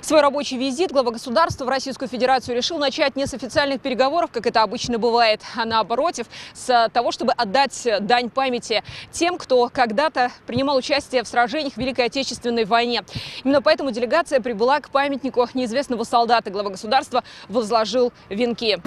Свой рабочий визит глава государства в Российскую Федерацию решил начать не с официальных переговоров, как это обычно бывает, а напротив, с того, чтобы отдать дань памяти тем, кто когда-то принимал участие в сражениях в Великой Отечественной войне. Именно поэтому делегация прибыла к памятнику неизвестного солдата. Глава государства возложил венки.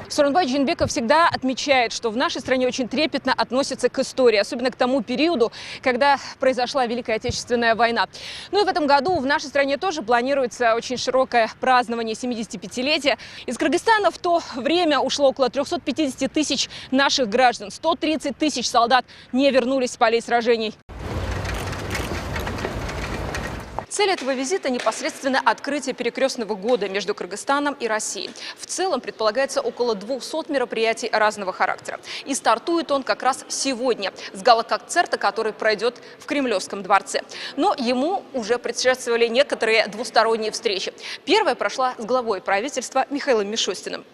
Сооронбай Жээнбеков всегда отмечает, что в нашей стране очень трепетно относятся к истории, особенно к тому периоду, когда произошла Великая Отечественная война. Ну и в этом году в нашей стране тоже планируется очень широкое празднование 75-летия. Из Кыргызстана в то время ушло около 350 тысяч наших граждан. 130 тысяч солдат не вернулись с полей сражений. Цель этого визита – непосредственно открытие перекрестного года между Кыргызстаном и Россией. В целом предполагается около 200 мероприятий разного характера. И стартует он как раз сегодня с гала-концерта, который пройдет в Кремлевском дворце. Но ему уже предшествовали некоторые двусторонние встречи. Первая прошла с главой правительства Михаилом Мишустиным.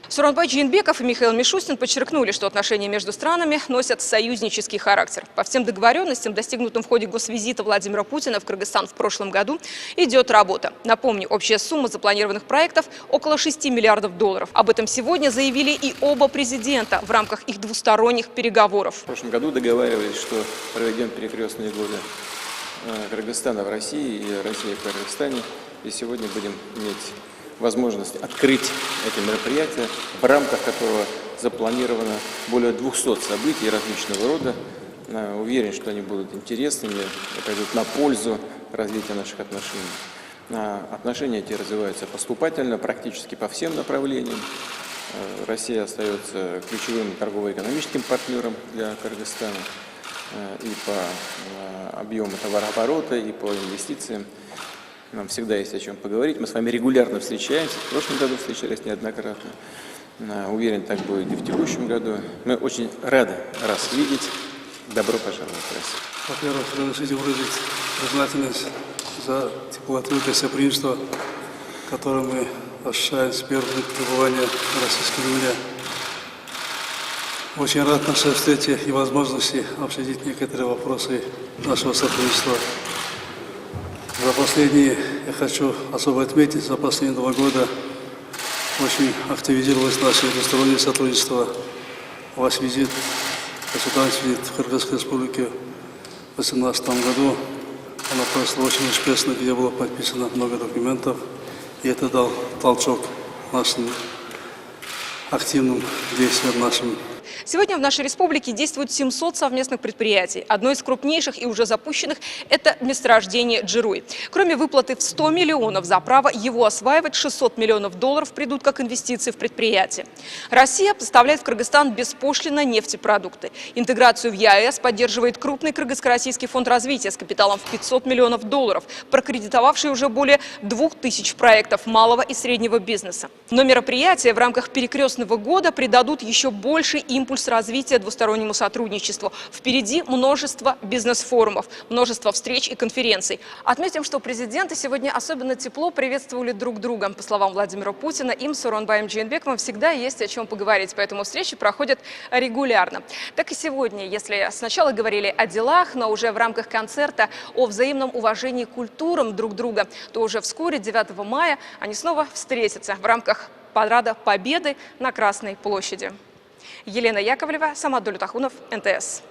Сооронбай Жээнбеков и Михаил Мишустин подчеркнули, что отношения между странами носят союзнический характер. По всем договоренностям, достигнутым в ходе госвизита Владимира Путина в Кыргызстан в прошлом году, идет работа. Напомню, общая сумма запланированных проектов – около 6 миллиардов долларов. Об этом сегодня заявили и оба президента в рамках их двусторонних переговоров. В прошлом году договаривались, что проведем перекрестные годы Кыргызстана в России и России в Кыргызстане. И сегодня будем иметь возможность открыть эти мероприятия, в рамках которого запланировано более 200 событий различного рода. Уверен, что они будут интересными, пойдут на пользу развития наших отношений. Отношения эти развиваются поступательно, практически по всем направлениям. Россия остается ключевым торгово-экономическим партнером для Кыргызстана и по объему товарооборота, и по инвестициям. Нам всегда есть о чем поговорить. Мы с вами регулярно встречаемся. В прошлом году встречались неоднократно. Уверен, так будет и в текущем году. Мы очень рады вас видеть. Добро пожаловать в Россию. Во-первых, разрешите выразить признательность за теплоту и гостеприимство, которое мы ощущаем с первых дней пребывания в российской земле. Очень рад нашей встрече и возможности обсудить некоторые вопросы нашего сотрудничества. Я хочу особо отметить, за последние 2 года очень активизировалось наше двустороннее сотрудничество. Ваш визит, государственный визит в Кыргызской республике в 2018 году, она прошла очень успешно, где было подписано много документов, и это дал толчок нашим активным действиям нашим. Сегодня в нашей республике действует 700 совместных предприятий. Одно из крупнейших и уже запущенных – это месторождение Джируй. Кроме выплаты в 100 миллионов за право его осваивать, 600 миллионов долларов придут как инвестиции в предприятие. Россия поставляет в Кыргызстан беспошлино нефтепродукты. Интеграцию в ЕАЭС поддерживает крупный Кыргызско-российский фонд развития с капиталом в 500 миллионов долларов, прокредитовавший уже более 2000 проектов малого и среднего бизнеса. Но мероприятия в рамках перекрестного года придадут еще больше импульс развития двустороннему сотрудничеству. Впереди множество бизнес-форумов, множество встреч и конференций. Отметим, что президенты сегодня особенно тепло приветствовали друг друга. По словам Владимира Путина, им с Сооронбаем Жээнбековым всегда есть о чем поговорить, поэтому встречи проходят регулярно. Так и сегодня, если сначала говорили о делах, но уже в рамках концерта о взаимном уважении к культурам друг друга, то уже вскоре, 9 мая, они снова встретятся в рамках парада Победы на Красной площади. Елена Яковлева, Самат Долютахунов, НТС.